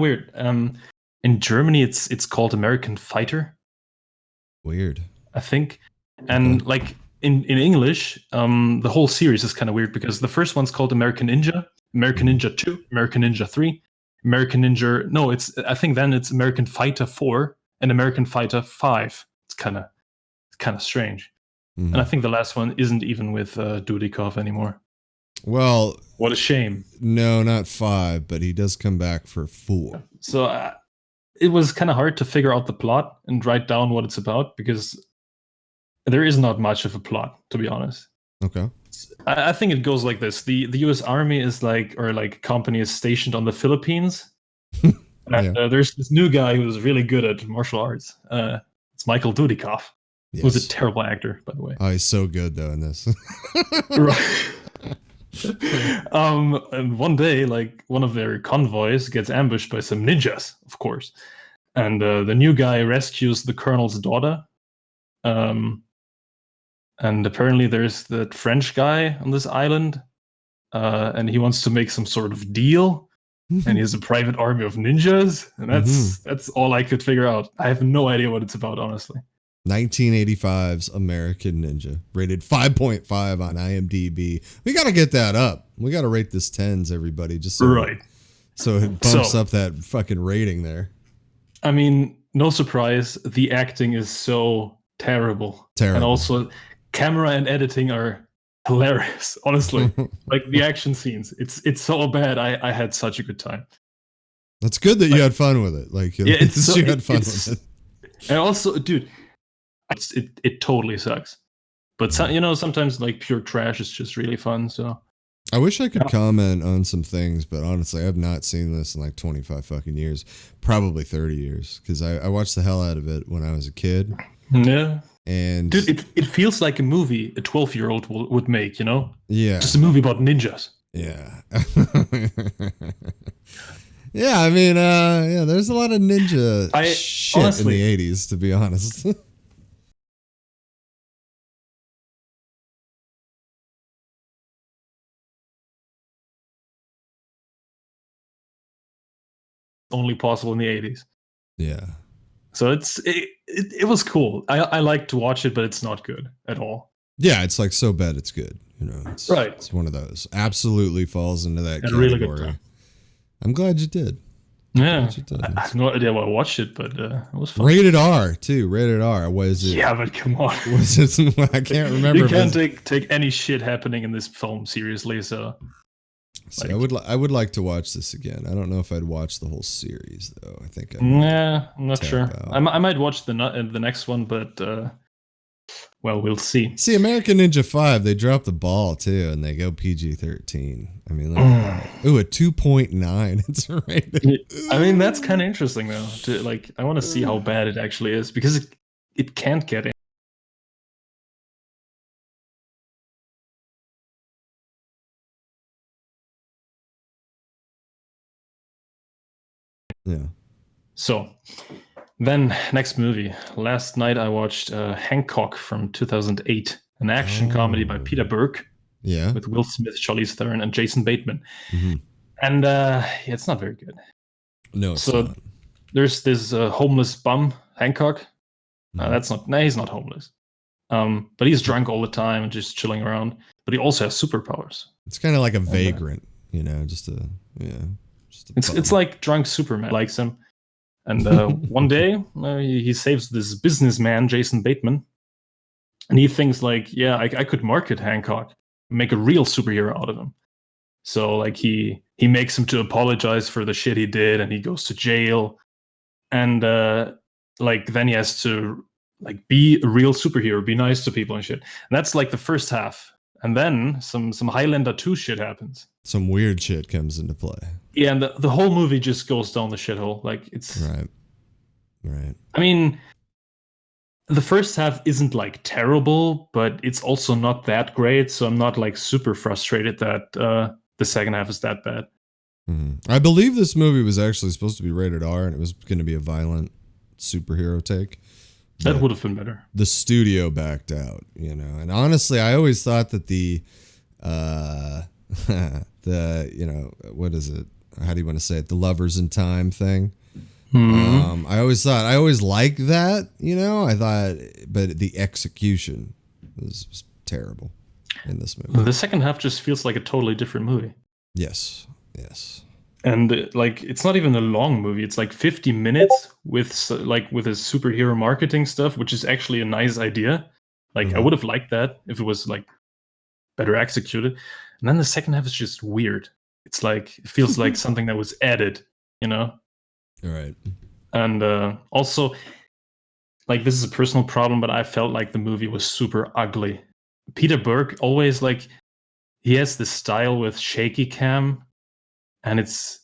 weird. In Germany, it's called American Fighter, Weird. I think, and like in English, the whole series is kind of weird because the first one's called American Ninja, American Ninja 2, American Ninja 3, American Ninja. No, I think then it's American Fighter 4 and American Fighter 5. It's kind of strange. Mm-hmm. And I think the last one isn't even with Dudikov anymore. Well, what a shame. No, not 5, but he does come back for 4. So it was kind of hard to figure out the plot and write down what it's about because there is not much of a plot, to be honest. Okay. I think it goes like this: the U.S. Army is company is stationed on the Philippines. And there's this new guy who's really good at martial arts. It's Michael Dudikoff. Yes. Who's a terrible actor, by the way. Oh, he's so good though in this. Right. And one day, like one of their convoys gets ambushed by some ninjas, of course, and the new guy rescues the colonel's daughter. And apparently, there's that French guy on this island, and he wants to make some sort of deal. And he has a private army of ninjas, and that's all I could figure out. I have no idea what it's about, honestly. 1985's American Ninja, rated 5.5 on IMDb. We got to get that up. We got to rate this 10s, everybody, just so it bumps up that fucking rating there. I mean, no surprise, the acting is so terrible. And also, camera and editing are hilarious, honestly. Like the action scenes, it's so bad. I had such a good time. That's good that you had fun with it. Like, you had fun with it. And also, dude, it totally sucks. But sometimes like pure trash is just really fun. So I wish I could comment on some things, but honestly, I have not seen this in like 25 fucking years, probably 30 years, because I watched the hell out of it when I was a kid. Yeah. And dude, it feels like a movie a 12-year-old would make, Yeah. Just a movie about ninjas. Yeah. Yeah, I mean, there's a lot of ninja shit honestly, in the 80s, to be honest. Only possible in the 80s. Yeah. So it was cool. I like to watch it, but it's not good at all. Yeah, it's like so bad it's good. It's right. It's one of those. Absolutely falls into that category. Really good time. I'm glad you did. Yeah. I have no idea why I watched it, but it was fun. Rated R too. Rated R. Was it? Yeah, but come on. Was it? I can't remember. You can't take any shit happening in this film seriously. So. See, I would like to watch this again. I don't know if I'd watch the whole series though. I think I'm not sure. I might watch the next one, but we'll see. See, American Ninja 5, they drop the ball too, and they go PG-13. I mean, a 2.9. It's rated. I mean, that's kind of interesting though. I want to see how bad it actually is because it can't get in. Yeah. So then next movie. Last night I watched Hancock from 2008, an action comedy by Peter Berg. Yeah. With Will Smith, Charlize Theron, and Jason Bateman. Mm-hmm. And it's not very good. No, it's not. There's this homeless bum, Hancock. He's not homeless. But he's drunk all the time and just chilling around. But he also has superpowers. It's kind of like a vagrant, It's like drunk Superman likes him. And one day he saves this businessman, Jason Bateman. And he thinks I could market Hancock, make a real superhero out of him. So he makes him to apologize for the shit he did, and he goes to jail. And then he has to be a real superhero, be nice to people and shit. And that's the first half. And then some Highlander 2 shit happens. Some weird shit comes into play. Yeah, and the whole movie just goes down the shithole. It's right. I mean, the first half isn't terrible, but it's also not that great. So I'm not super frustrated that the second half is that bad. Mm-hmm. I believe this movie was actually supposed to be rated R, and it was going to be a violent superhero take. That would have been better. The studio backed out, And honestly, I always thought that what is it? how do you want to say it? The Lovers in Time thing. Mm-hmm. I always liked that, I thought, but the execution was terrible in this movie. The second half just feels like a totally different movie. Yes. And like, it's not even a long movie. It's like 50 minutes with a superhero marketing stuff, which is actually a nice idea. Like, I would have liked that if it was like better executed. And then the second half is just weird. It's like, it feels like something that was added, All right. And also, like, this is a personal problem, but I felt like the movie was super ugly. Peter Berg always, like, he has this style with shaky cam, and it's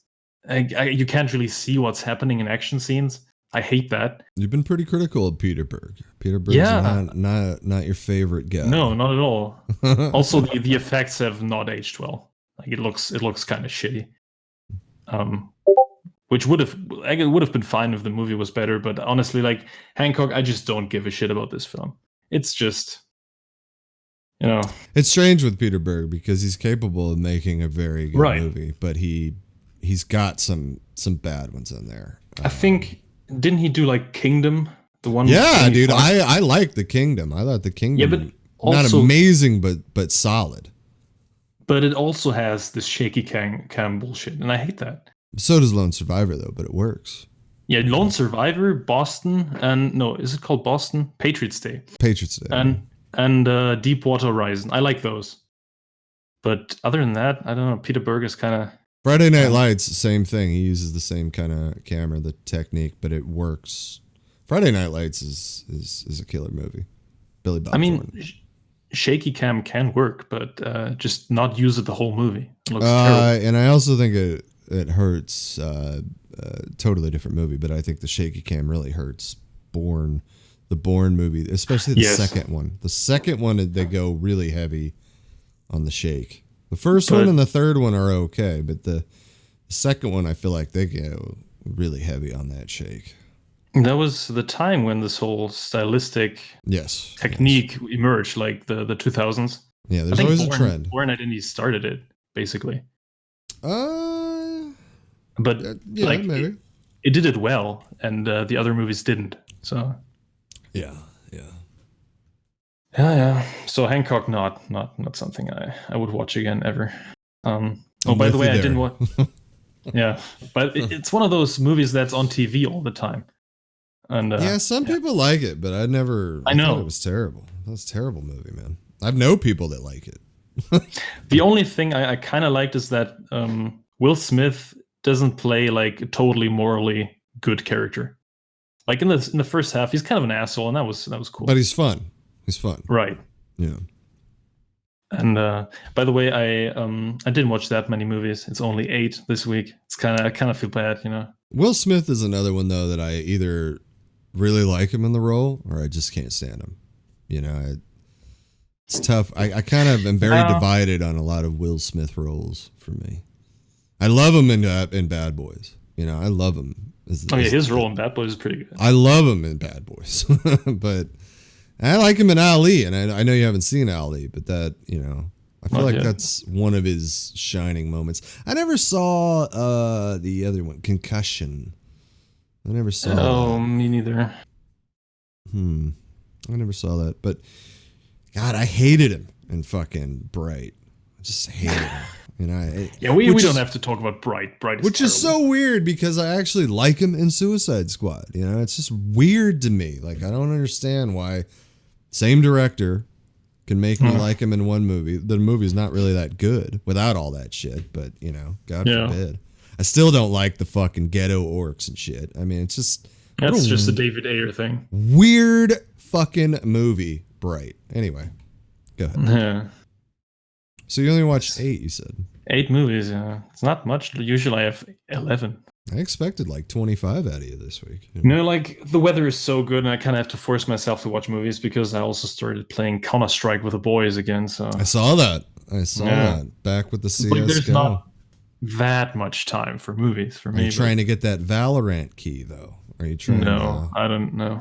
you can't really see what's happening in action scenes. I hate that. You've been pretty critical of Peter Berg. Peter Berg's not your favorite guy. No, not at all. Also, the effects have not aged well. Like, it looks kind of shitty. Which would have been fine if the movie was better, but honestly, like, Hancock, I just don't give a shit about this film. It's just, It's strange with Peter Berg because he's capable of making a very good movie, but he's got some bad ones in there. I think, didn't he do like Kingdom? The one? Yeah, dude, I like The Kingdom. I thought The Kingdom, but also, not amazing, but solid. But it also has this shaky cam bullshit, and I hate that. So does Lone Survivor, though, but it works. Yeah, Lone Survivor, Boston, and no, is it called Boston? Patriots Day. Patriots Day. And Deepwater Horizon. I like those. But other than that, I don't know. Peter Berg is kind of... Friday Night Lights, same thing. He uses the same kind of camera, the technique, but it works. Friday Night Lights is a killer movie. Billy Bob Thornton. Shaky cam can work, but just not use it the whole movie. It looks terrible. And I also think it hurts. Totally different movie, but I think the shaky cam really hurts the Bourne movie, especially the second one. The second one, they go really heavy on the shake. The first one and the third one are okay, but the second one, I feel like they go really heavy on that shake. That was the time when this whole stylistic technique emerged, like the 2000s. Yeah, there's always a trend. Bourne Identity started it, basically. But maybe. It did it well, and the other movies didn't. So yeah. So Hancock, not something I would watch again ever. By the way, I didn't watch. Yeah, but it's one of those movies that's on TV all the time. And some people like it, but I know thought it was terrible. That was a terrible movie, man. I know people that like it. The only thing I kind of liked is that Will Smith doesn't play like a totally morally good character. Like in the first half, he's kind of an asshole, and that was cool. But he's fun. Right. Yeah. And by the way, I didn't watch that many movies. It's only 8 this week. I kind of feel bad, Will Smith is another one though that I either really like him in the role or I just can't stand him. It's tough. I kind of am very divided on a lot of Will Smith roles for me. I love him in Bad Boys. I love him. His role in Bad Boys is pretty good. I love him in Bad Boys, but I like him in Ali, and I know you haven't seen Ali, but that I feel like that's one of his shining moments. I never saw the other one, Concussion. I never saw. Oh, me neither. I never saw that, but God, I hated him in fucking Bright. I just hated him. We don't have to talk about Bright. Bright, which is so weird because I actually like him in Suicide Squad. It's just weird to me. Like I don't understand why same director can make me like him in one movie. The movie's not really that good without all that shit. But God forbid. I still don't like the fucking ghetto orcs and shit. I mean, it's just that's just a David Ayer thing. Weird fucking movie. Bright. Anyway, go ahead. Yeah. So you only watched 8, you said? 8 movies, yeah. It's not much. Usually I have 11. I expected like 25 out of you this week. Like the weather is so good and I kind of have to force myself to watch movies because I also started playing Counter-Strike with the boys again. So I saw that. Back with the CSGO. Like there's not that much time for movies for me. Are you trying to get that Valorant key though? Are you trying No, I don't know.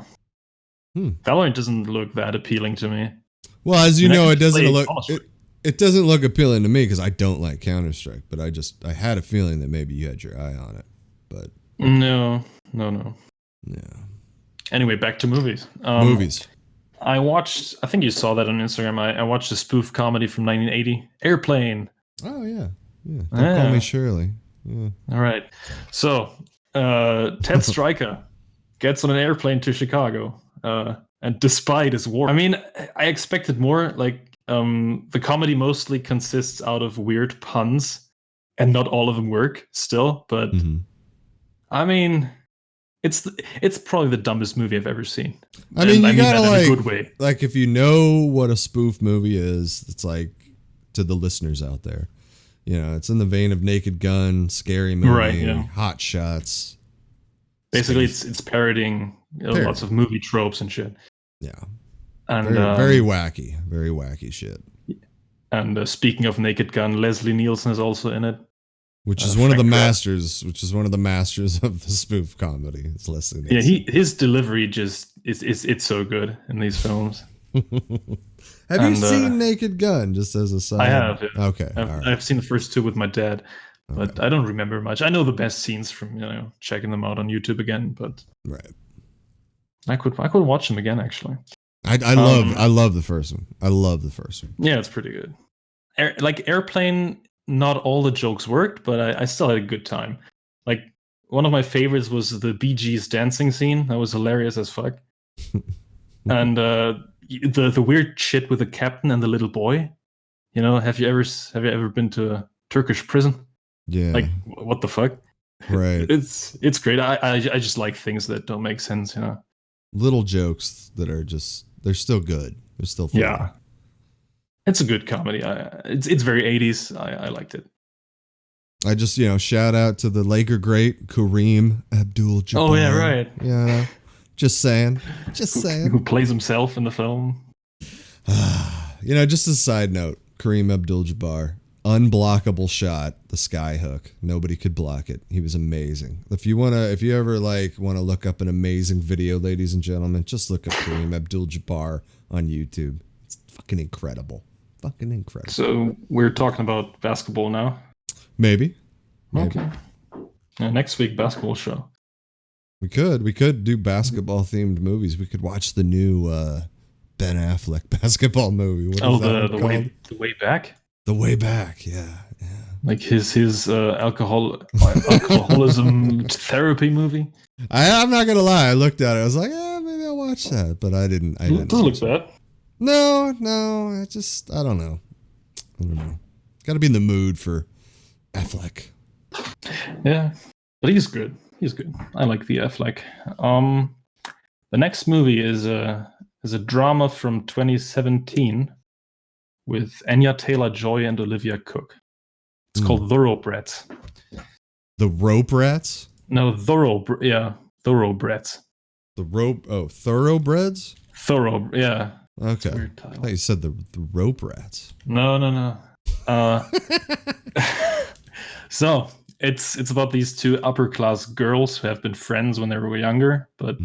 Valorant doesn't look that appealing to me. Well, as you know, it doesn't look... It doesn't look appealing to me because I don't like Counter-Strike, but I had a feeling that maybe you had your eye on it. But no. Yeah. Anyway, back to movies. Movies. I think you saw that on Instagram. I watched a spoof comedy from 1980, Airplane. Oh, yeah. Don't call me Shirley. Yeah. All right. So, Ted Stryker gets on an airplane to Chicago, and despite his war, I mean, I expected more. Like, the comedy mostly consists out of weird puns, and not all of them work still. But I mean, it's probably the dumbest movie I've ever seen. I mean, you gotta that like, in a good way. Like, if you know what a spoof movie is, it's like, to the listeners out there, it's in the vein of Naked Gun, Scary Movie, right, yeah. Hot Shots. Basically, it's parodying lots of movie tropes and shit. Yeah, and very wacky shit. And speaking of Naked Gun, Leslie Nielsen is also in it. Which is one of the masters. Which is one of the masters of the spoof comedy. It's Leslie Nielsen. Yeah, his delivery just it's so good in these films. Have you seen Naked Gun? Just as a side. I have. Yeah. Okay, I've seen the first two with my dad, but I don't remember much. I know the best scenes from checking them out on YouTube again, but right. I could watch them again actually. I love the first one. I love the first one. Yeah, it's pretty good. Airplane. Not all the jokes worked, but I still had a good time. Like, one of my favorites was the Bee Gees dancing scene. That was hilarious as fuck. And the weird shit with the captain and the little boy. Have you ever been to a Turkish prison? Yeah. Like, what the fuck? Right. It's great. I just like things that don't make sense. Little jokes that are they're still good. They're still funny. Yeah. It's a good comedy. It's very 80s. I liked it. I just, shout out to the Laker great Kareem Abdul-Jabbar. Oh, yeah, right. Yeah. Just saying. Who plays himself in the film. Just a side note, Kareem Abdul-Jabbar, unblockable shot, the sky hook. Nobody could block it. He was amazing. If you ever want to look up an amazing video, ladies and gentlemen, just look up Kareem Abdul-Jabbar on YouTube. It's fucking incredible. Fucking incredible. So we're talking about basketball now? Maybe. Okay. Next week, basketball show. We could do basketball themed movies. We could watch the new Ben Affleck basketball movie. The way back. The way back. Yeah. Like his alcoholism therapy movie. I'm not gonna lie. I looked at it. I was like, maybe I'll watch that, but I didn't. It doesn't look bad. No. I don't know. Got to be in the mood for Affleck. Yeah, but he's good. I like the Affleck. The next movie is a drama from 2017 with Anya Taylor-Joy and Olivia Cooke. It's called Thoroughbreds. The Rope Rats? No, Thoroughbreds. Thoroughbreds? Yeah. Okay. I thought you said the Rope Rats. No. So it's about these two upper class girls who have been friends when they were younger, but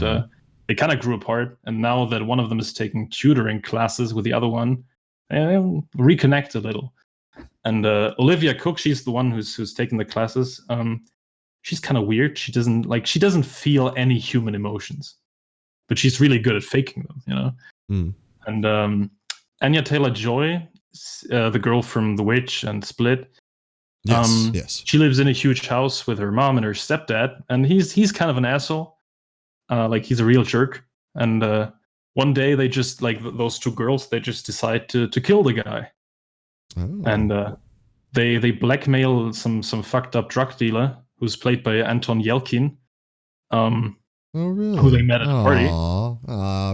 they kind of grew apart. And now that one of them is taking tutoring classes with the other one, they reconnect a little. And Olivia Cooke, she's the one who's taking the classes. She's kind of weird. She doesn't feel any human emotions, but she's really good at faking them, And Anya Taylor-Joy, the girl from The Witch and Split. Yes. She lives in a huge house with her mom and her stepdad, and he's kind of an asshole. He's a real jerk. And one day they just, those two girls, they just decide to kill the guy. Oh. And they blackmail some fucked up drug dealer who's played by Anton Yelchin. Oh, really? Who they met at a party.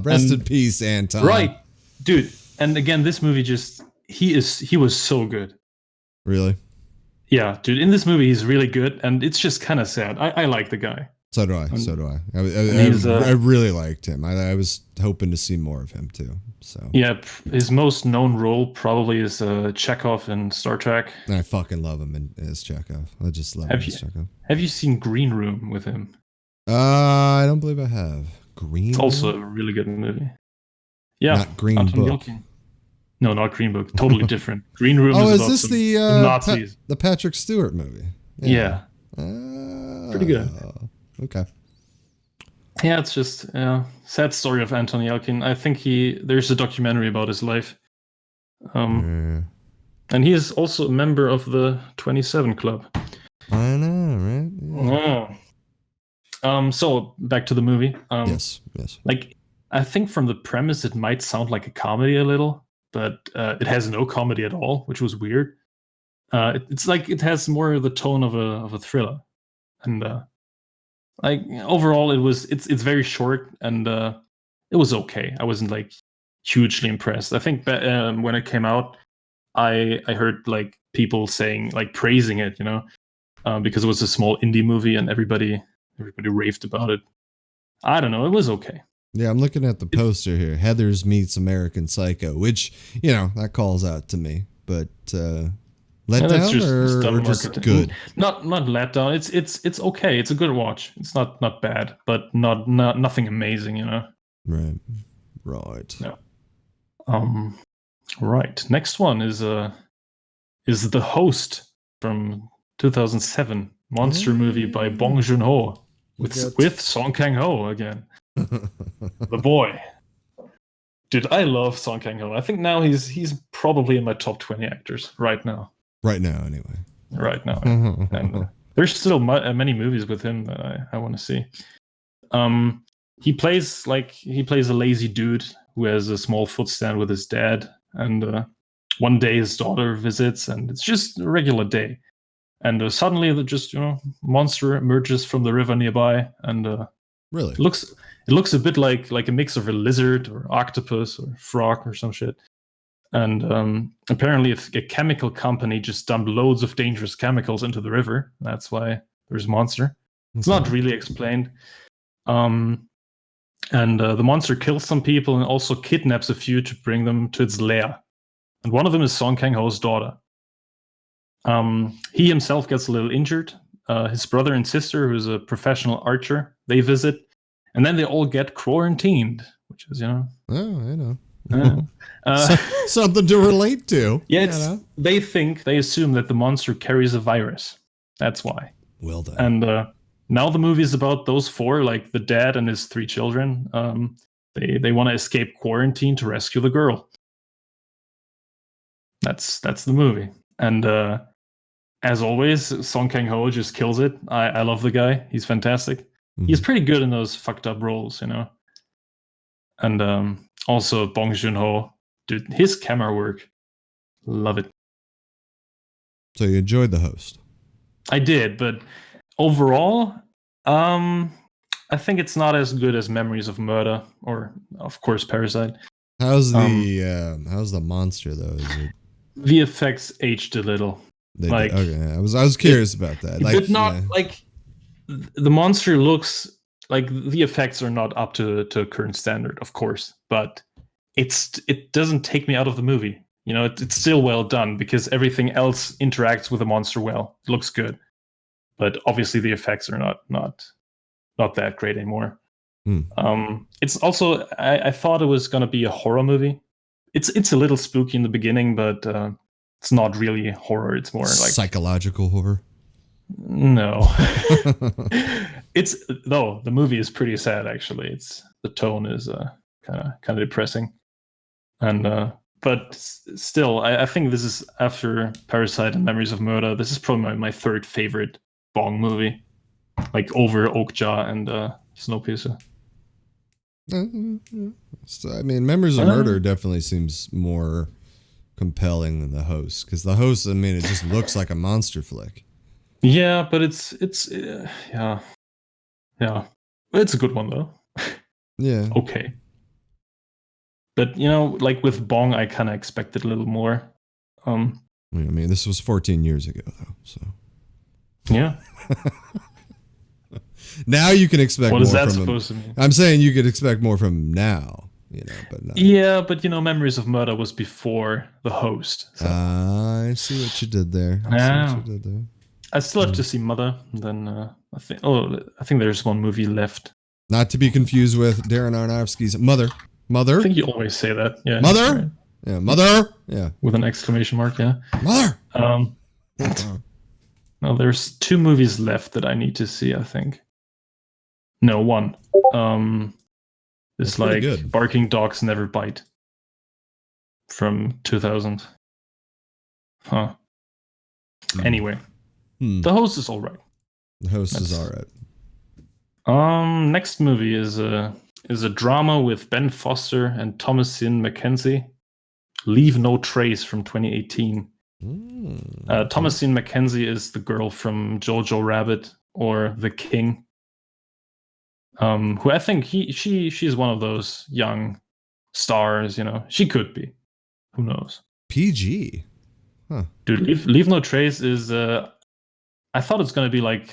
Rest in peace, Anton. Right. Dude. And again, this movie he was so good. Really? Yeah, dude. In this movie, he's really good. And it's just kind of sad. I like the guy. So do I. I really liked him. I was hoping to see more of him too. So yeah, his most known role probably is Chekhov in Star Trek. I fucking love him as Chekhov. I just love him as Chekhov. Have you seen Green Room with him? I don't believe I have. Green. It's also a really good movie. Yeah, not Green Anton Book. Yelchin. No, not Green Book. Totally different. Green Room is about this some Nazis. the Patrick Stewart movie? Yeah. Pretty good. Okay. Yeah, it's just sad story of Anton Yelchin. I think there's a documentary about his life. And he is also a member of the 27 Club. I know, right? Yeah. So back to the movie. Yes. Like, I think from the premise, it might sound like a comedy a little, but it has no comedy at all, which was weird. It's like it has more of the tone of a thriller, and like overall, it's very short, and it was okay. I wasn't like hugely impressed. I think when it came out, I heard like people saying like praising it, because it was a small indie movie and everybody raved about it. I don't know. It was okay. Yeah, I'm looking at the poster here. Heathers meets American Psycho, which, that calls out to me. But letdown or just good? Not letdown. It's okay. It's a good watch. It's not bad, but nothing amazing, Right. Yeah. Right. Next one is The Host from 2007, monster movie by Bong Joon-ho with Song Kang-ho again. The boy. Dude, I love Song Kang-ho. I think now he's probably in my top 20 actors right now. Right now, anyway. Right now. And there's still many movies with him that I want to see. He plays a lazy dude who has a small food stand with his dad, and one day his daughter visits, and it's just a regular day. And suddenly, monster emerges from the river nearby, and really it looks a bit like a mix of a lizard or octopus or frog or some shit. And apparently, a chemical company just dumped loads of dangerous chemicals into the river. That's why there's a monster. It's not really explained. And the monster kills some people and also kidnaps a few to bring them to its lair. And one of them is Song Kang-ho's daughter. He himself gets a little injured. His brother and sister, who's a professional archer, they visit. And then they all get quarantined, which is, Oh, I know. Something to relate to. Yeah, they assume that the monster carries a virus. That's why. Well done. And now the movie is about those four, like the dad and his 3 children. They want to escape quarantine to rescue the girl. That's the movie. And as always, Song Kang-ho just kills it. I love the guy. He's fantastic. Mm-hmm. He's pretty good in those fucked up roles, And also Bong Joon-ho, dude, his camera work, love it. So you enjoyed The Host? I did, but overall, I think it's not as good as Memories of Murder or, of course, Parasite. How's the monster though? Is it... The effects aged a little. Okay, I was curious about that. But not like the monster looks like the effects are not up to current standard, of course, but it doesn't take me out of the movie. It's still well done because everything else interacts with the monster well. It looks good, but obviously the effects are not that great anymore. It's also I thought it was gonna be a horror movie. It's a little spooky in the beginning, but it's not really horror. It's more like psychological horror. No, the movie is pretty sad actually. The tone is kind of depressing, and but still, I think this is after Parasite and Memories of Murder. This is probably my 3rd favorite Bong movie, like over Okja and Snowpiercer. So, I mean, Memories of Murder definitely seems more compelling than The Host, because The Host, I mean, it just looks like a monster flick. Yeah, but it's it's a good one though. Yeah. Okay. But like with Bong, I kind of expected a little more. I mean, this was 14 years ago though, so. Yeah. Now you can expect more from him. What is that supposed to mean? I'm saying you could expect more from him now, but not. Yeah, but Memories of Murder was before The Host. So. I see what you did there. I still have to see Mother. Then I think there's one movie left. Not to be confused with Darren Aronofsky's Mother. I think you always say that. Yeah. Mother. Yeah, mother. Yeah, with an exclamation mark. Yeah, mother. No, there's 2 movies left that I need to see. I think. No, one. It's like good. Barking Dogs Never Bite from 2000. Huh. Anyway, The Host is all right. The Host is all right. Next movie is a drama with Ben Foster and Thomasin McKenzie. Leave No Trace from 2018. Thomasin McKenzie is the girl from Jojo Rabbit or The King. Who I think she's one of those young stars, you know. She could be. Who knows? PG. Huh. Dude, Leave No Trace is I thought it's gonna be like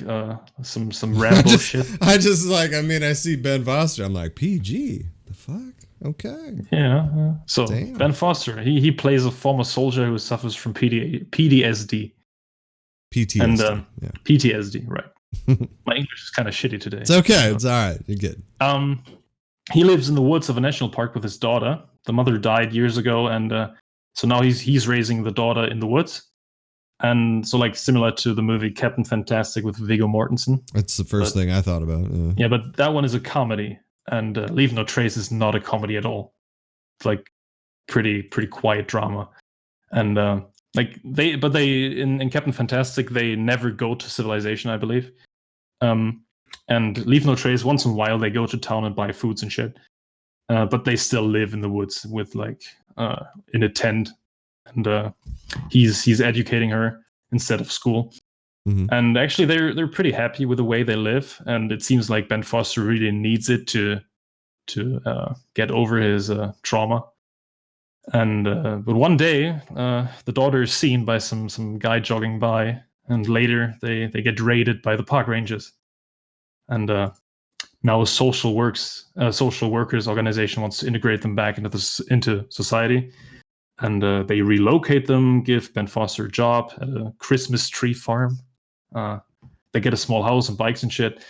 some Rambo shit. I see Ben Foster. I'm like, PG. The fuck? Okay. Yeah. So Damn. Ben Foster, he plays a former soldier who suffers from PTSD. PTSD. And yeah. PTSD, right. My English is kind of shitty today. It's okay. It's all right. You're good. He lives in the woods of a national park with his daughter. The mother died years ago, and so now he's raising the daughter in the woods. And so, like, similar to the movie Captain Fantastic with Viggo Mortensen. That's the first thing I thought about. Yeah, but that one is a comedy, and Leave No Trace is not a comedy at all. It's like pretty quiet drama, and in Captain Fantastic they never go to civilization, I believe. And Leave No Trace, once in a while they go to town and buy foods and shit, but they still live in the woods with like in a tent. And he's educating her instead of school. Mm-hmm. And actually, they're pretty happy with the way they live. And it seems like Ben Foster really needs it to get over his trauma. And but one day, the daughter is seen by some guy jogging by, and later they get raided by the park rangers. And now a social workers organization wants to integrate them back into society. And they relocate them, give Ben Foster a job at a Christmas tree farm. They get a small house and bikes and shit.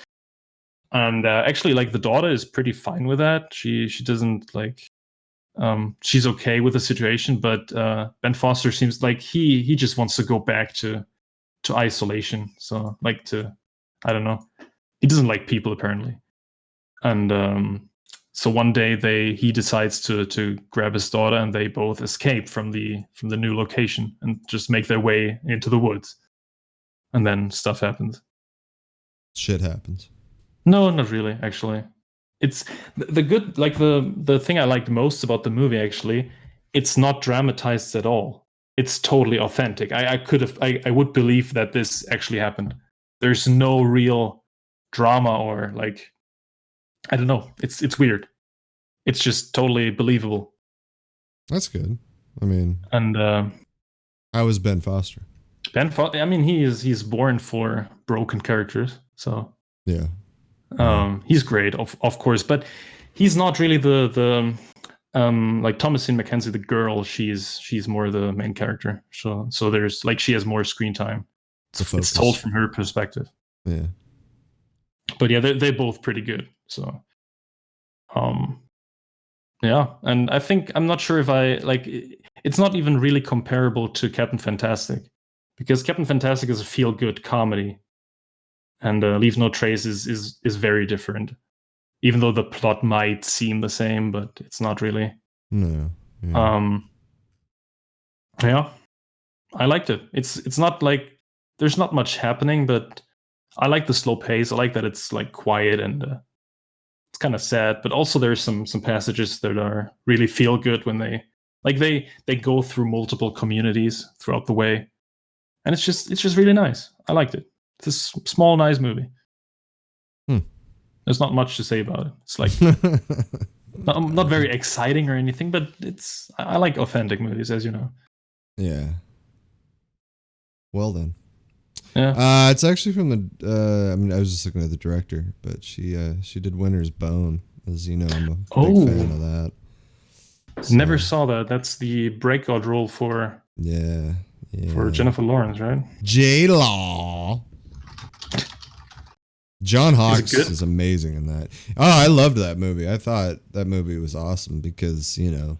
And actually, like, the daughter is pretty fine with that. She doesn't like. She's okay with the situation, but Ben Foster seems like he just wants to go back to isolation. So like I don't know. He doesn't like people apparently. And so one day he decides to grab his daughter, and they both escape from the new location and just make their way into the woods. And then stuff happens. Shit happens. No, not really, actually. It's the good, like the thing I liked most about the movie, actually, it's not dramatized at all. It's totally authentic. I would believe that this actually happened. There's no real drama or like, I don't know. It's weird. It's just totally believable. That's good. I mean, and how was Ben Foster? I mean, he's born for broken characters, so yeah. He's great, of course, but he's not really the like Thomasin McKenzie, the girl. She's more the main character. So there's like she has more screen time. It's told from her perspective. Yeah. But yeah, they're both pretty good. So, yeah, and I think I'm not sure if I like. It's not even really comparable to Captain Fantastic, because Captain Fantastic is a feel-good comedy. And Leave No Trace is very different, even though the plot might seem the same, but it's not really. No. Yeah. Yeah, I liked it. It's not like there's not much happening, but I like the slow pace. I like that it's like quiet and it's kind of sad, but also there's some passages that are really feel good when they go through multiple communities throughout the way, and it's just really nice. I liked it. It's a small, nice movie. There's not much to say about it. It's like not very exciting or anything, but I like authentic movies, as you know. Yeah. Well then. Yeah. It's actually from the. I mean, I was just looking at the director, but she did Winter's Bone, as you know. I'm a big fan of that. So, never saw that. That's the breakout role for. Yeah. For Jennifer Lawrence, right? J-Law. John Hawkes is amazing in that. Oh, I loved that movie. I thought that movie was awesome because, you know,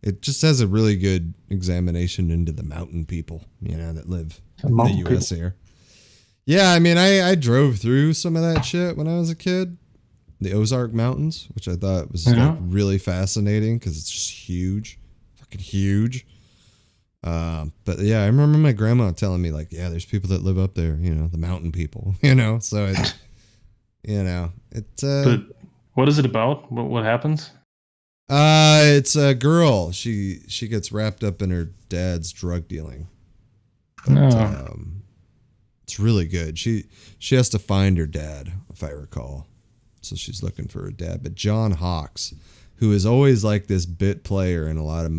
it just has a really good examination into the mountain people, that live in the U.S. here. Yeah, I mean, I drove through some of that shit when I was a kid. The Ozark Mountains, which I thought was like really fascinating because it's just huge, fucking huge. But yeah, I remember my grandma telling me like, yeah, there's people that live up there, the mountain people, so it's, But what is it about? What happens? It's a girl. She gets wrapped up in her dad's drug dealing. But, it's really good. She has to find her dad, if I recall. So she's looking for her dad. But John Hawkes, who is always like this bit player in a lot of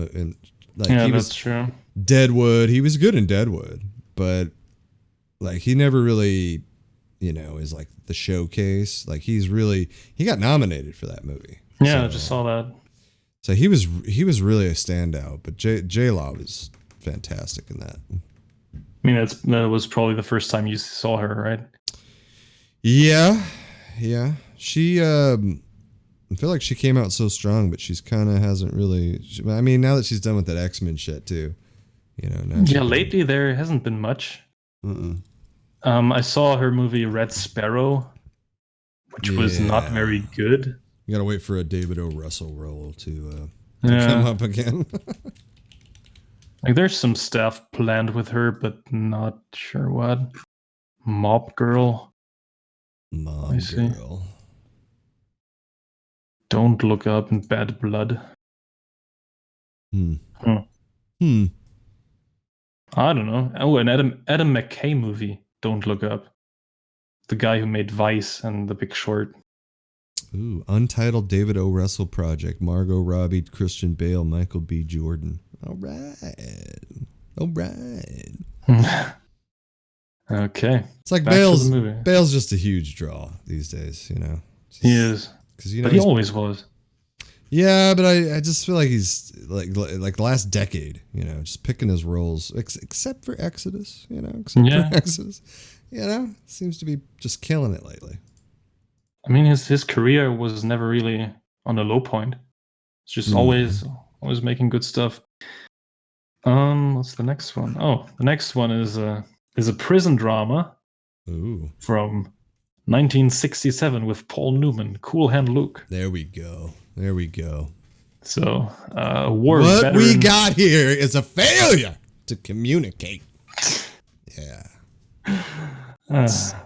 that's true. Deadwood. He was good in Deadwood, but like he never really, is like the showcase. Like he got nominated for that movie. Yeah, I just saw that. So he was really a standout, but J-Law was fantastic in that. I mean, that was probably the first time you saw her, right? Yeah. She, I feel like she came out so strong, but she's kind of hasn't really. I mean, now that she's done with that X-Men shit too, now. Lately there hasn't been much. I saw her movie Red Sparrow, which was not very good. You gotta wait for a David O. Russell role to come up again. Like there's some stuff planned with her, but not sure what. Mob Girl. Don't Look Up in Bad Blood. I don't know. Oh, an Adam McKay movie. Don't Look Up. The guy who made Vice and The Big Short. Ooh, untitled David O. Russell project. Margot Robbie, Christian Bale, Michael B. Jordan. All right. Okay. It's like Bale's just a huge draw these days, He is. But he always was. Yeah, but I just feel like he's like the last decade, just picking his roles, except for Exodus, for Exodus, seems to be just killing it lately. I mean, his career was never really on a low point. It's just always making good stuff. What's the next one? Oh, the next one is a prison drama. Ooh. From 1967 with Paul Newman, Cool Hand Luke. There we go. So, war what veteran. we got here is a failure to communicate. Yeah.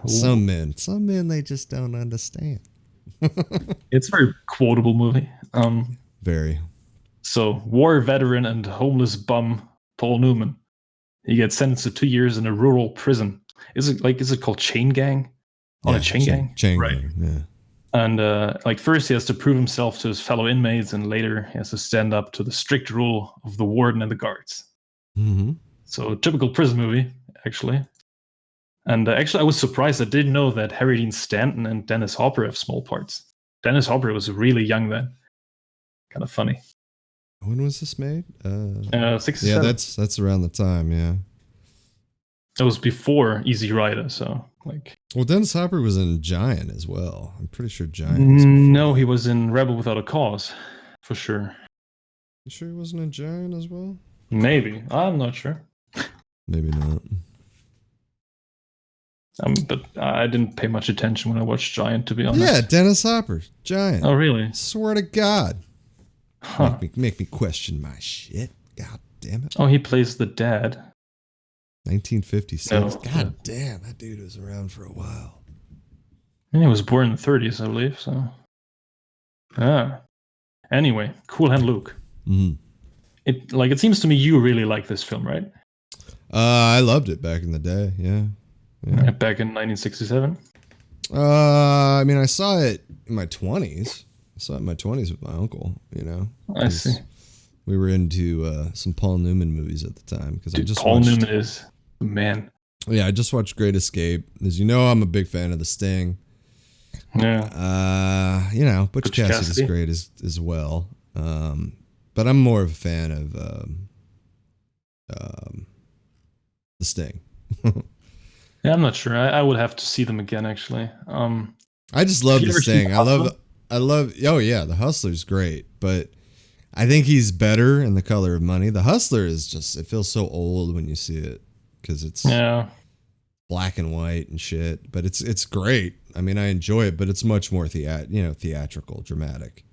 Some men, they just don't understand. It's a very quotable movie. Very. So, war veteran and homeless bum Paul Newman. He gets sentenced to 2 years in a rural prison. Is it called Chain Gang? On a chain gang? Chain right. Gang, yeah. And first he has to prove himself to his fellow inmates, and later he has to stand up to the strict rule of the warden and the guards. Mm-hmm. So, typical prison movie, actually. And actually, I was surprised. I didn't know that Harry Dean Stanton and Dennis Hopper have small parts. Dennis Hopper was really young then. Kind of funny. When was this made? 67. Yeah, that's around the time, yeah. It was before Easy Rider, so like. Well, Dennis Hopper was in Giant as well. I'm pretty sure Giant was No, he was in Rebel Without a Cause, for sure. You sure he wasn't in Giant as well? Maybe. I'm not sure. Maybe not. But I didn't pay much attention when I watched Giant, to be honest. Yeah, Dennis Hopper, Giant. Oh, really? Swear to God. Huh. Make me question my shit. God damn it. Oh, he plays the dad. 1956. No. God damn, that dude was around for a while. He was born in the 30s, I believe. So, anyway, Cool Hand Luke. Mm-hmm. It seems to me you really like this film, right? I loved it back in the day. Yeah. Back in 1967. I mean, I saw it in my 20s. I saw it in my 20s with my uncle. I see. We were into some Paul Newman movies at the time because I just Paul Newman is the man. Yeah, I just watched Great Escape. As you know, I'm a big fan of The Sting. Yeah. Butch Cassidy's great as well. But I'm more of a fan of The Sting. Yeah, I'm not sure. I would have to see them again, actually. I just love The Sting. I love. Oh yeah, The Hustler's great, but I think he's better in The Color of Money. The Hustler is just, it feels so old when you see it because it's black and white and shit. But it's great. I mean, I enjoy it, but it's much more theatrical, dramatic.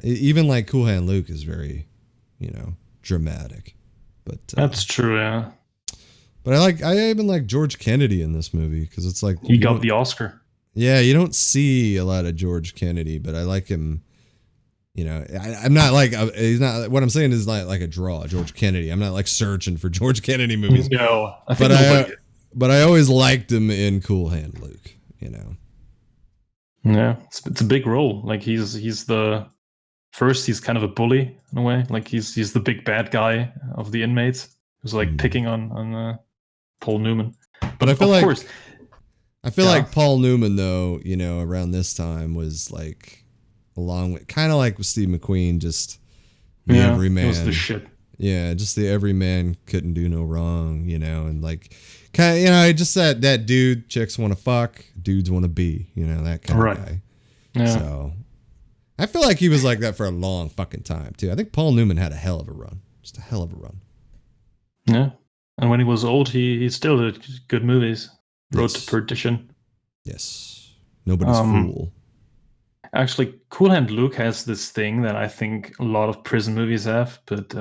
Even like Cool Hand Luke is very, dramatic. But that's true, yeah. But I even like George Kennedy in this movie because it's like he got the Oscar. Yeah, you don't see a lot of George Kennedy, but I like him. I'm not like he's not. What I'm saying is like a draw, George Kennedy. I'm not like searching for George Kennedy movies. No, but I always liked him in Cool Hand Luke. Yeah, it's a big role. Like he's kind of a bully in a way. Like he's the big bad guy of the inmates who's like picking on Paul Newman. But I feel like Paul Newman though, around this time was like along with kind of like with Steve McQueen, just the everyman. It was the shit. Yeah, just the everyman couldn't do no wrong, and like kind of, just that dude chicks want to fuck, dudes want to be, that kind of guy. Yeah. So I feel like he was like that for a long fucking time too. I think Paul Newman had a hell of a run, just a hell of a run. Yeah, and when he was old, he still did good movies. Road to Perdition. Yes, Nobody's Fool. Actually, Cool Hand Luke has this thing that I think a lot of prison movies have, but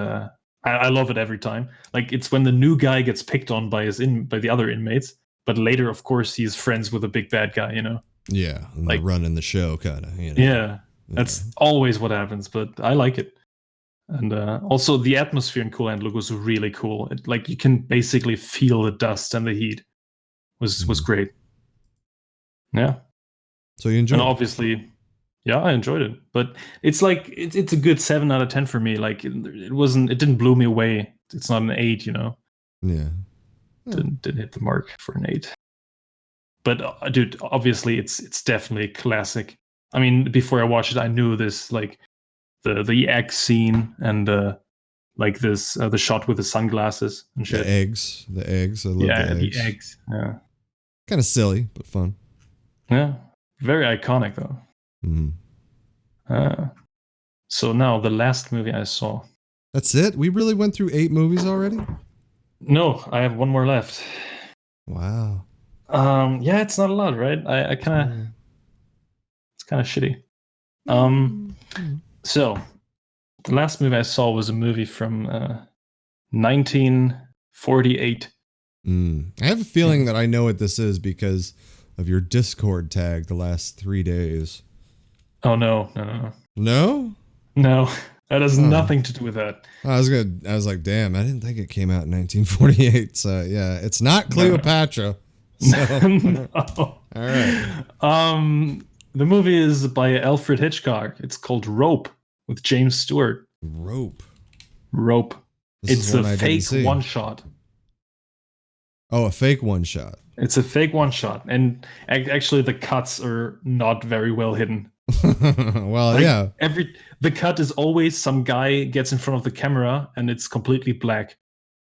I love it every time. Like it's when the new guy gets picked on by the other inmates, but later, of course, he's friends with a big bad guy. Yeah, and like running the show, kind of. Yeah, that's always what happens, but I like it. And also, the atmosphere in Cool Hand Luke was really cool. Like you can basically feel the dust and the heat. Was great. Yeah. So you enjoyed it? And obviously, yeah, I enjoyed it. But it's like it's a good 7 out of 10 for me. Like it didn't blow me away. It's not an 8, Yeah. Didn't hit the mark for an 8. But dude, obviously it's definitely a classic. I mean, before I watched it, I knew this, like the egg scene and like this the shot with the sunglasses and shit. The eggs. I love the eggs. The eggs. Yeah. Kind of silly, but fun. Yeah. Very iconic though. Mm-hmm. So now the last movie I saw. That's it? We really went through 8 movies already? No, I have one more left. Wow. Yeah, it's not a lot, right? I kind of it's kind of shitty. So the last movie I saw was a movie from 1948. I have a feeling that I know what this is because of your Discord tag the last 3 days. Oh no. No? No, that has nothing to do with that. I was like, damn, I didn't think it came out in 1948. So yeah, it's not Cleopatra. So. No. All right. The movie is by Alfred Hitchcock. It's called Rope with James Stewart. Rope. It's a fake one shot. Oh, a fake one shot. It's a fake one shot, and actually the cuts are not very well hidden. Well, like, yeah. The cut is always some guy gets in front of the camera and it's completely black.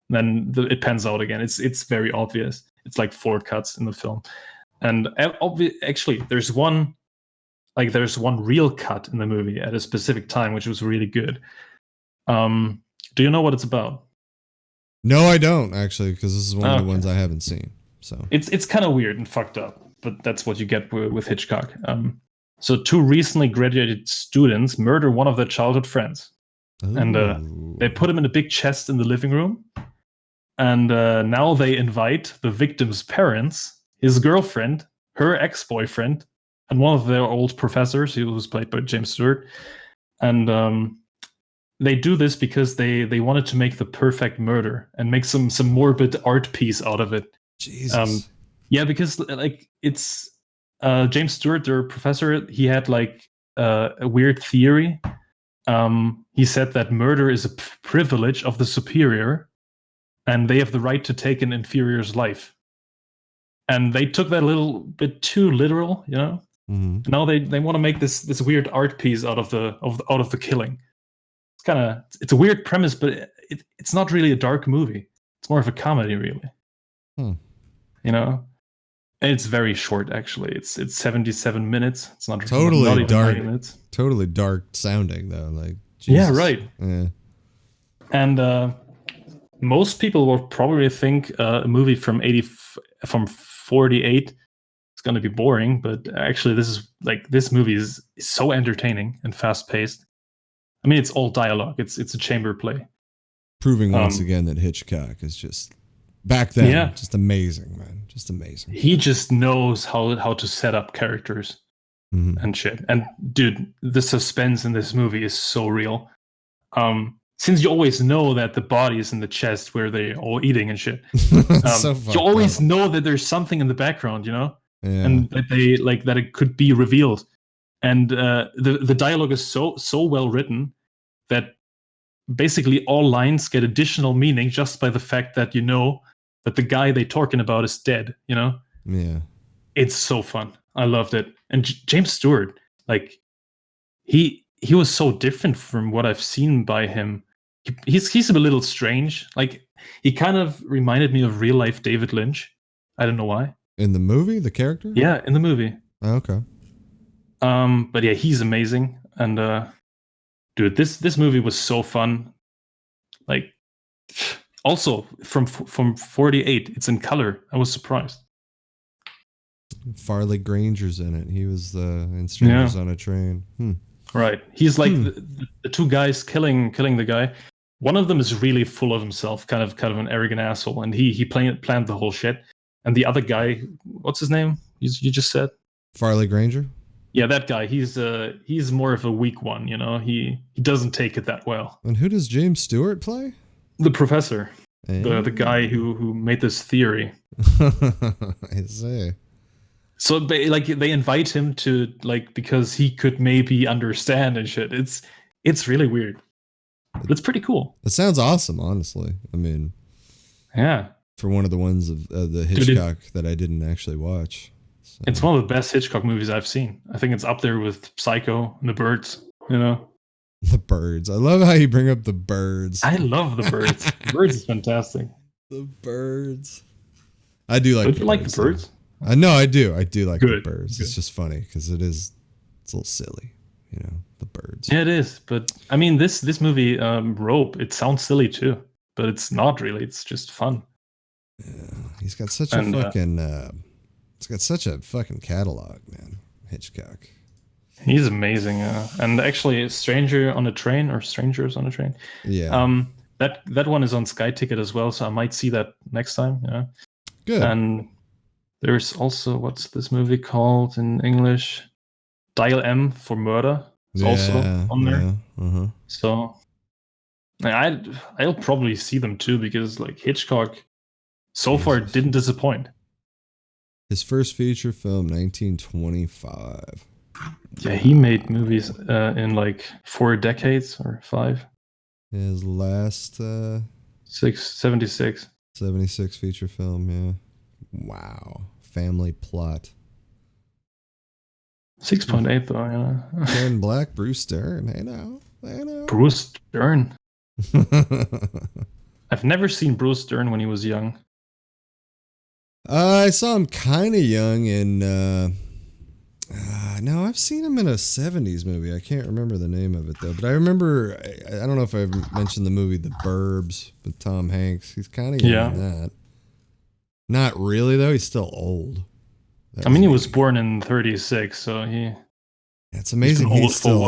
Then it pans out again. It's very obvious. It's like 4 cuts in the film, and actually there's one real cut in the movie at a specific time, which was really good. Do you know what it's about? No, I don't actually, because this is one of the ones I haven't seen. So it's kind of weird and fucked up, but that's what you get with Hitchcock. So 2 recently graduated students murder one of their childhood friends. Ooh. And they put him in a big chest in the living room. And now they invite the victim's parents, his girlfriend, her ex-boyfriend, and one of their old professors, who was played by James Stewart. And they do this because they wanted to make the perfect murder and make some morbid art piece out of it. Jesus. Yeah, because like it's James Stewart, their professor, he had like a weird theory. He said that murder is a privilege of the superior, and they have the right to take an inferior's life. And they took that a little bit too literal, Mm-hmm. Now they want to make this weird art piece out of the killing. It's a weird premise, but it's not really a dark movie. It's more of a comedy, really. And it's very short, actually. It's 77 minutes. It's not totally not even dark. 90 minutes. Totally dark sounding, though. Like Jesus. Yeah, right. Yeah. And most people will probably think a movie from 48 is going to be boring, but actually this movie is so entertaining and fast paced. I mean, it's all dialogue. It's a chamber play. Proving once again that Hitchcock is just back then just amazing, man. Just amazing. He just knows how to set up characters and shit. And dude, the suspense in this movie is so real. Since you always know that the body is in the chest where they're all eating and shit. So you always know that there's something in the background, you know? Yeah. And that they that it could be revealed. And the dialogue is so well written that basically all lines get additional meaning just by the fact that you know that the guy they're talking about is dead, you know? Yeah. It's so fun. I loved it. And James Stewart, like, he was so different from what I've seen by him. He's a little strange. Like, he kind of reminded me of real life David Lynch. I don't know why. In the movie, the character? Yeah, in the movie. Oh, okay. But yeah, he's amazing. And dude, this movie was so fun. Like, also from 48, it's in color. I was surprised. Farley Granger's in it. He was in Strangers on a Train. Right. He's like the two guys killing the guy. One of them is really full of himself, kind of an arrogant asshole, and he planned the whole shit. And the other guy, what's his name? You just said Farley Granger. Yeah, that guy. He's more of a weak one, you know. He doesn't take it that well. And who does James Stewart play? The professor, the guy who made this theory. I see. So they invite him to because he could maybe understand and shit. It's really weird. But it's pretty cool. It sounds awesome, honestly. I mean, yeah. For one of the ones of the Hitchcock that I didn't actually watch. So. It's one of the best Hitchcock movies I've seen. I think it's up there with Psycho and The Birds, you know? The Birds. I love how you bring up The Birds. I love The Birds. The Birds is fantastic. The Birds. I do like. Don't you like The Birds? No, I do. I do like Good. The Birds. Good. It's just funny because it's a little silly, you know. The Birds. Yeah, it is. But I mean, this movie, Rope, it sounds silly too, but it's not really. It's just fun. Yeah, he's got such a fucking. It's got such a fucking catalog, man. Hitchcock. He's amazing. And actually, Strangers on a Train. Yeah. That one is on Sky Ticket as well, so I might see that next time. Yeah. Good. And there's also, what's this movie called in English? Dial M for Murder. It's also on there. Yeah. Uh-huh. So I'll probably see them too, because Hitchcock so far didn't disappoint. His first feature film, 1925. Yeah, he made movies in 4 decades or 5. His last 76. 76 feature film, yeah. Wow. Family Plot. 6.8 though, yeah. Ken Black, Bruce Dern. Hey now. Bruce Dern. I've never seen Bruce Dern when he was young. I saw him kind of young in no, I've seen him in a 70s movie. I can't remember the name of it though, but I remember, I don't know if I ever mentioned the movie The Burbs with Tom Hanks. He's kind of young in that. Not really though, he's still old. He was born in 36, so he. It's amazing he's still.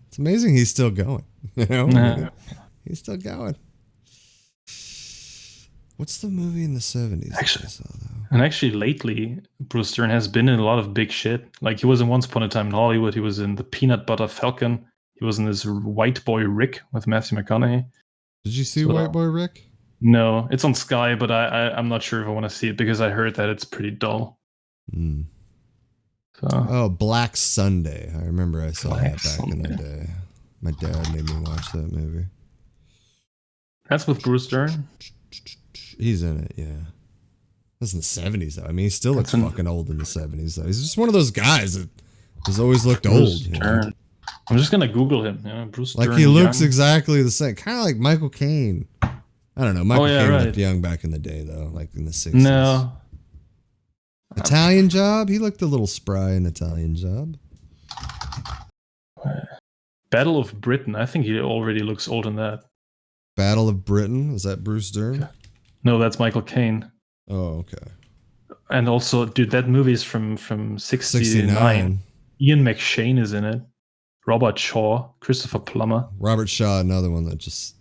It's amazing he's still going. You know, he's still going. What's the movie in the 70s? Actually, lately, Bruce Dern has been in a lot of big shit. Like, he was in Once Upon a Time in Hollywood. He was in The Peanut Butter Falcon. He was in this White Boy Rick with Matthew McConaughey. Did you see White Boy Rick? No, it's on Sky, but I'm not sure if I want to see it because I heard that it's pretty dull. Mm. So. Oh, Black Sunday. I remember I saw that back in the day. My dad made me watch that movie. That's with Bruce Dern? He's in it, yeah. That's in the 70s, though. I mean, he still looks fucking old in the 70s, though. He's just one of those guys that has always looked Bruce old. Dern. I'm just going to Google him. Bruce Dern. He looks exactly the same. Kind of like Michael Caine. I don't know. Michael Caine looked young back in the day, though, like in the 60s. No. Italian Job? He looked a little spry in Italian Job. Battle of Britain. I think he already looks old in that. Battle of Britain. Is that Bruce Dern? No, that's Michael Caine. Oh, okay. And also, dude, that movie is from 69. Ian McShane is in it. Robert Shaw, Christopher Plummer. Robert Shaw, another one that just...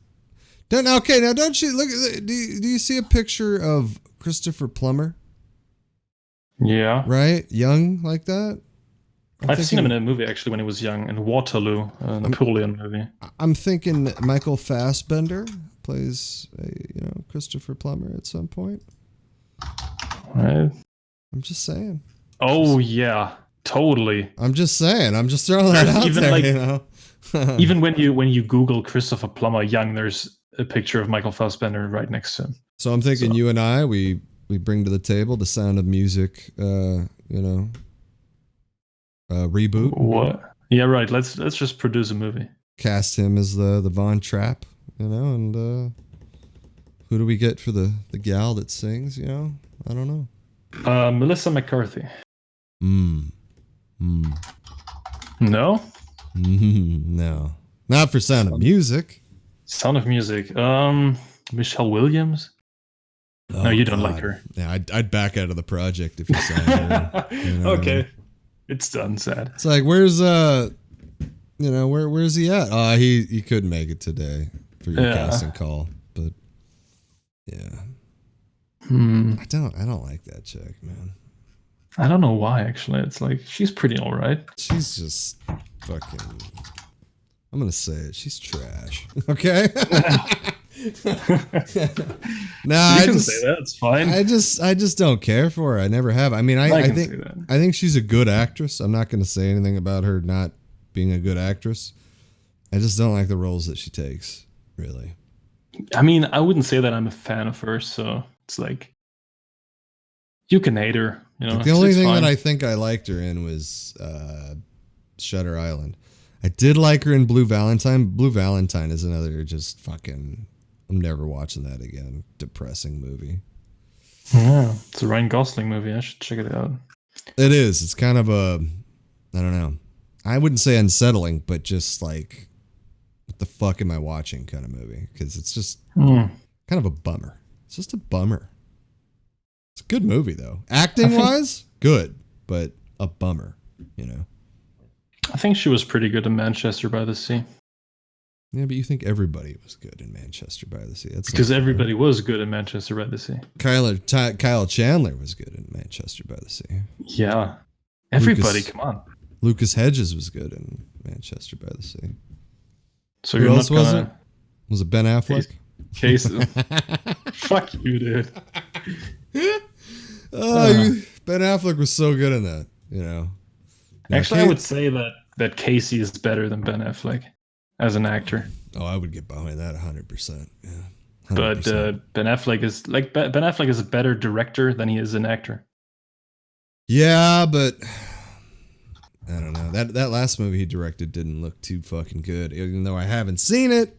Okay, now don't you... Look, do you see a picture of Christopher Plummer? Yeah. Right? Young like that? I've seen him in a movie, actually, when he was young, in Waterloo, a Napoleon movie. I'm thinking Michael Fassbender plays Christopher Plummer at some point. Right. I'm just saying. Oh, yeah. Totally. I'm just saying. I'm just throwing that out there, even when you Google Christopher Plummer young, there's a picture of Michael Fassbender right next to him. So I'm thinking you and I, we bring to the table the Sound of Music, reboot. What? Yeah, right. Let's just produce a movie. Cast him as the Von Trapp, and who do we get for the gal that sings? I don't know. Melissa McCarthy. No? No. Not for Sound of Music. Sound of Music. Michelle Williams? Oh, no, you don't like her. Yeah, I'd back out of the project if you signed her. Okay. It's done, sad. It's like, where's where's he at? He couldn't make it today for your casting call. But yeah. I don't like that chick, man. I don't know why, actually. It's like, she's pretty alright. She's just fucking... I'm going to say it. She's trash. Okay? Nah, you can say that. It's fine. I just don't care for her. I never have. I mean, I think she's a good actress. I'm not going to say anything about her not being a good actress. I just don't like the roles that she takes, really. I mean, I wouldn't say that I'm a fan of her, so it's like, you can hate her. The only thing that I think I liked her in was Shutter Island. I did like her in Blue Valentine. Blue Valentine is another just fucking... I'm never watching that again. Depressing movie. Yeah, it's a Ryan Gosling movie. I should check it out. It is. It's kind of a... I don't know. I wouldn't say unsettling, but just like... What the fuck am I watching kind of movie? Because it's just kind of a bummer. It's just a bummer. It's a good movie, though. Acting-wise, good, but a bummer, I think she was pretty good in Manchester by the Sea. Yeah, but you think everybody was good in Manchester by the Sea. That's because everybody was good in Manchester by the Sea. Kyle Chandler was good in Manchester by the Sea. Yeah. Everybody, come on. Lucas Hedges was good in Manchester by the Sea. So who else was it? Was it Ben Affleck? Case. Fuck you, dude. Ben Affleck was so good in that, Now, actually, I would say that Casey is better than Ben Affleck as an actor. Oh, I would get behind that 100%. Yeah, 100%. But Ben Affleck is Ben Affleck is a better director than he is an actor. Yeah, but I don't know. That last movie he directed didn't look too fucking good, even though I haven't seen it.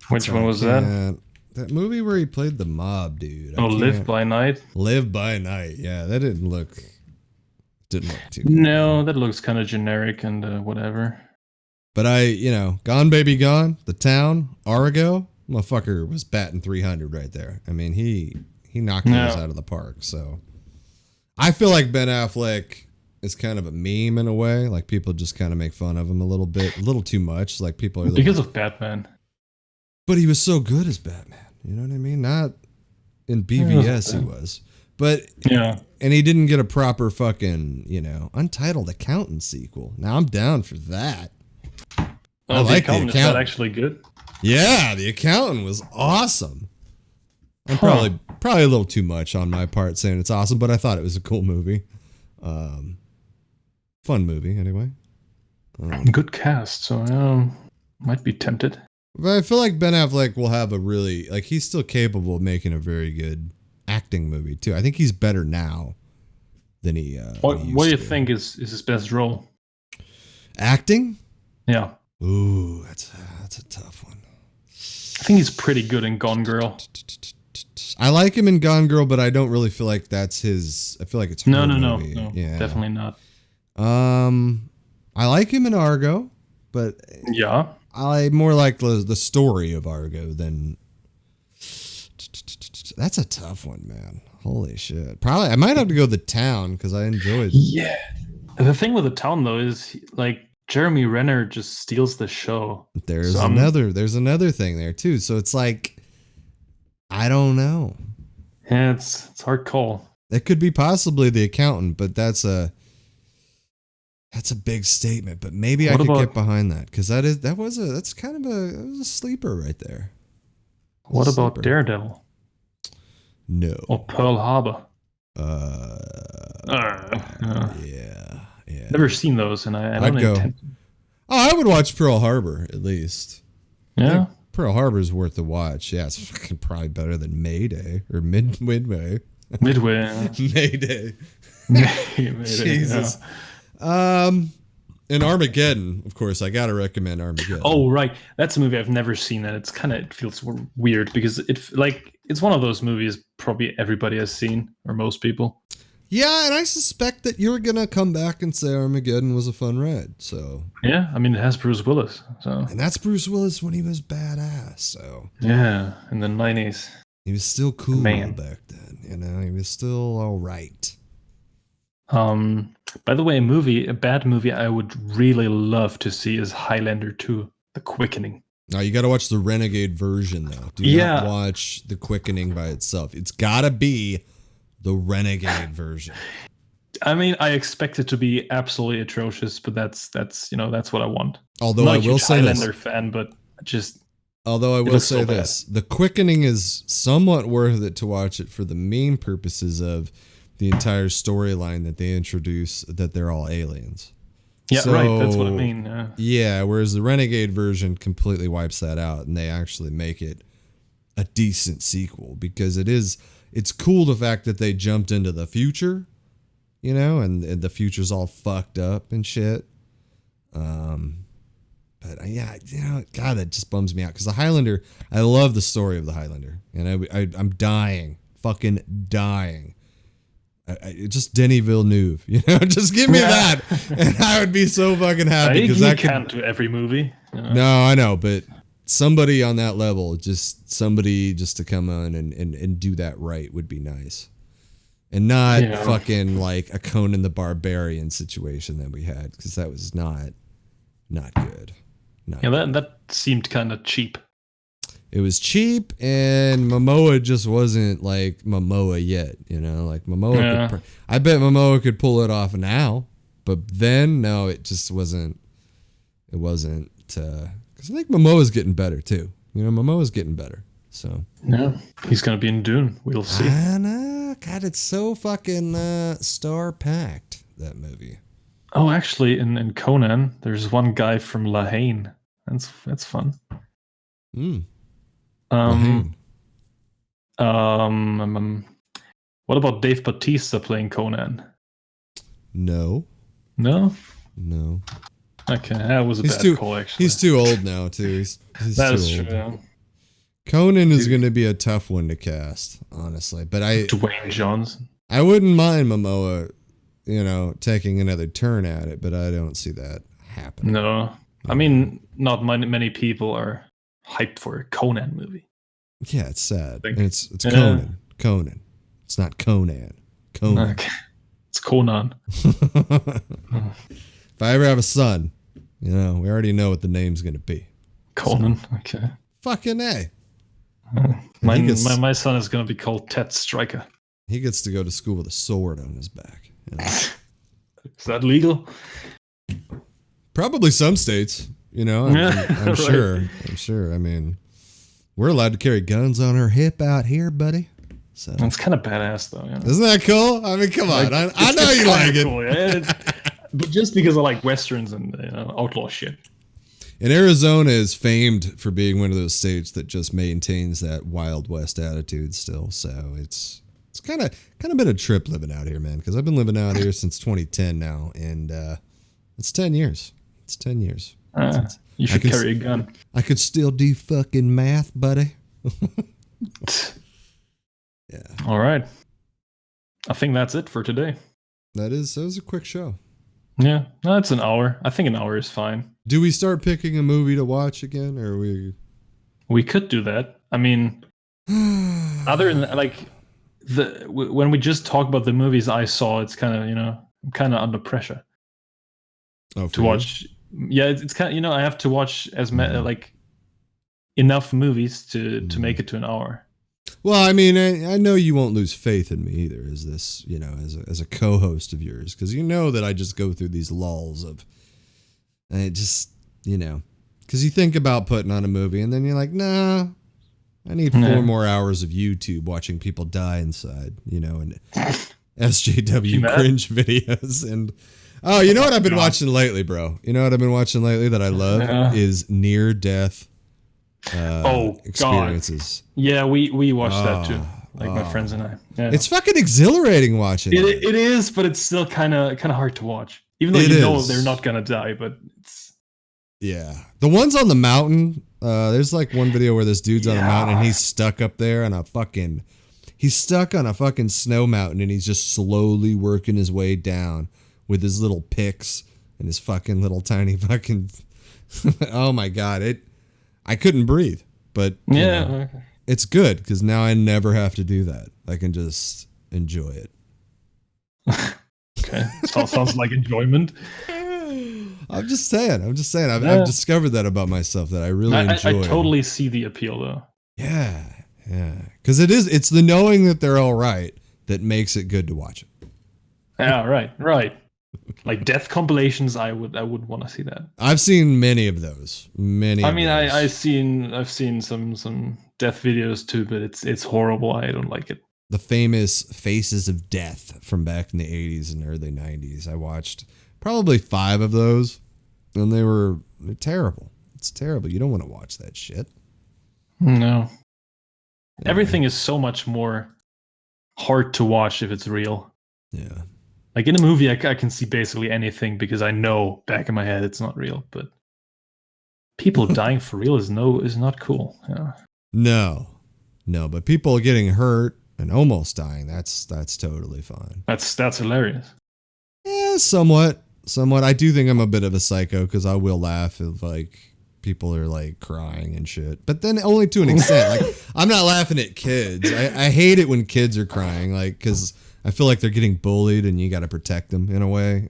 Which one was that? That movie where he played the mob dude. Live by Night? Live by Night. Yeah, that didn't look too good. No, that looks kind of generic and whatever. But Gone Baby Gone, The Town, Argo, motherfucker was batting 300 right there. I mean, he knocked those out of the park. So I feel like Ben Affleck is kind of a meme in a way. Like people just kind of make fun of him a little bit, a little too much. Like people are because of Batman. But he was so good as Batman. You know what I mean? Not in BVS he was. But yeah. And he didn't get a proper fucking, Untitled Accountant sequel. Now I'm down for that. I like the Accountant. Is that actually good? Yeah, The Accountant was awesome. And probably a little too much on my part saying it's awesome, but I thought it was a cool movie. Fun movie, anyway. Good cast, so might be tempted. But I feel like Ben Affleck will have a really, he's still capable of making a very good acting movie, too. I think he's better now than he What do you think is his best role? Acting? Yeah. Ooh, that's a tough one. I think he's pretty good in Gone Girl. I like him in Gone Girl, but I don't really feel like that's his. I feel like it's her movie. No, yeah, definitely not. I like him in Argo. but yeah, I more like the story of Argo than. That's a tough one, man. Holy shit! Probably I might have to go The Town because I enjoyed. Yeah, the thing with The Town though is like Jeremy Renner just steals the show. There's another thing there too. So it's like I don't know. Yeah, it's hard call. It could be possibly The Accountant, but that's a big statement. But maybe I could get behind that because that's kind of a sleeper right there. What about Daredevil? No. Or Pearl Harbor? Yeah. Never seen those, and I don't intend to. Oh, I would watch Pearl Harbor at least. Yeah. Pearl Harbor's worth the watch. Yeah, it's fucking probably better than Mayday or Midway. Midway. Mayday. Mayday. Jesus. Yeah. And Armageddon, of course, I gotta recommend Armageddon. Oh, right. That's a movie I've never seen, and it feels weird because it's one of those movies probably everybody has seen, or most people. Yeah, and I suspect that you're gonna come back and say Armageddon was a fun ride. So yeah, I mean it has Bruce Willis. And that's Bruce Willis when he was badass. So yeah, in the 90s. He was still cool back then. You know, he was still all right. By the way, a bad movie I would really love to see is Highlander 2, The Quickening. Now you got to watch the Renegade version though. Do not watch The Quickening by itself. It's got to be the Renegade version. I mean, I expect it to be absolutely atrocious, but that's what I want. Although I will say Highlander fan, but just. Although I will say this, The Quickening is somewhat worth it to watch it for the main purposes of the entire storyline that they introduce, that they're all aliens. Yeah, right. That's what I mean. Yeah, whereas the Renegade version completely wipes that out, and they actually make it a decent sequel because it's cool the fact that they jumped into the future, you know, and the future's all fucked up and shit. But yeah, you know, God, that just bums me out because the Highlander, I love the story of the Highlander, and I'm dying, fucking dying. Just Denis Villeneuve, you know, just give me that, and I would be so fucking happy because I can't do every movie. You know? No, I know, but somebody on that level, somebody to come on and do that right would be nice, and not fucking like a Conan the Barbarian situation that we had because that was not good. That seemed kind of cheap. It was cheap, and Momoa just wasn't like Momoa yet, you know. Like Momoa, I bet Momoa could pull it off now, but then no, it just wasn't. It wasn't because I think Momoa's getting better too. You know, Momoa's getting better. So yeah, he's gonna be in Dune. We'll see. I know. God, it's so fucking star packed, that movie. Oh, actually, in Conan, there's one guy from La Haine. That's fun. What about Dave Bautista playing Conan? No. Okay, that was a bad call, actually. He's too old now, too. He's That's too old. True. Yeah. Conan is going to be a tough one to cast, honestly. But Dwayne Johnson. I wouldn't mind Momoa, you know, taking another turn at it, but I don't see that happening. No. I mean, not many people are hyped for a Conan movie. Yeah, it's sad. And it's Conan. Conan. It's not Conan. Conan. Okay. It's Conan. If I ever have a son, you know, we already know what the name's going to be. Conan. So, okay. Fucking A. My son is going to be called Ted Striker. He gets to go to school with a sword on his back. You know? Is that legal? Probably some states, you know. I'm right. Sure. I'm sure. I mean, we're allowed to carry guns on our hip out here, buddy. So it's kind of badass, though. You know? Isn't that cool? I mean, come on. I know you like it. Cool, yeah. But just because I like westerns and outlaw shit. And Arizona is famed for being one of those states that just maintains that Wild West attitude still. So it's kind of been a trip living out here, man. Because I've been living out here since 2010 now, and it's 10 years. It's 10 years. You should carry a gun. I could still do fucking math, buddy. Yeah. All right. I think that's it for today. That was a quick show. Yeah, no, it's an hour. I think an hour is fine. Do we start picking a movie to watch again, or we? We could do that. I mean, other than like when we just talk about the movies I saw, it's kind of I'm kind of under pressure to watch. Yeah, it's kind of I have to watch like enough movies to make it to an hour. Well, I mean, I know you won't lose faith in me either as this, as a co-host of yours, because you know that I just go through these lulls of, and it just, because you think about putting on a movie and then you're like, nah, I need 4 more hours of YouTube watching people die inside, and SJW cringe videos. And, oh, you know what I've been watching lately, bro? You know what I've been watching lately that I love is near-death experiences. God. Yeah, we watched that too. Like my friends and I. Yeah. It's fucking exhilarating watching it. It is, but it's still kind of hard to watch. Even though you know they're not gonna die, but it's the ones on the mountain. There's like one video where this dude's on a mountain and he's stuck up there on a fucking snow mountain and he's just slowly working his way down with his little picks and his fucking little tiny fucking. Oh my God! I couldn't breathe, but it's good because now I never have to do that. I can just enjoy it. Okay, sounds like enjoyment. I'm just saying. I've discovered that about myself that I really enjoy. I totally see the appeal, though. Yeah, because it's the knowing that they're all right that makes it good to watch it. Yeah, right. Like death compilations, I would want to see that. I've seen many of those. I've seen some death videos too, but it's horrible. I don't like it. The famous Faces of Death from back in the 80s and early 90s. I watched probably 5 of those, and they're terrible. It's terrible. You don't want to watch that shit. No. Yeah. Everything is so much more hard to watch if it's real. Yeah. Like in a movie, I can see basically anything because I know back in my head it's not real. But people dying for real is not cool. Yeah. No, but people getting hurt and almost dying, that's totally fine. That's hilarious. Yeah, somewhat. I do think I'm a bit of a psycho because I will laugh if like people are like crying and shit, but then only to an extent. Like I'm not laughing at kids. I hate it when kids are crying, like because I feel like they're getting bullied and you got to protect them in a way.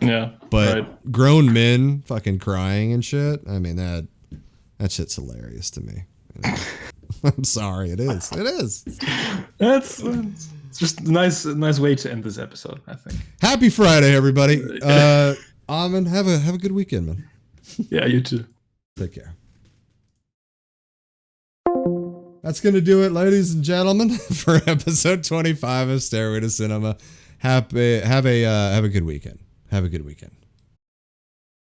Yeah. But grown men fucking crying and shit. I mean, that shit's hilarious to me. I'm sorry. It is. That's just a nice way to end this episode, I think. Happy Friday, everybody. Amen. Have a good weekend, man. Yeah, you too. Take care. That's going to do it, ladies and gentlemen, for episode 25 of Stairway to Cinema. Have a good weekend. Have a good weekend.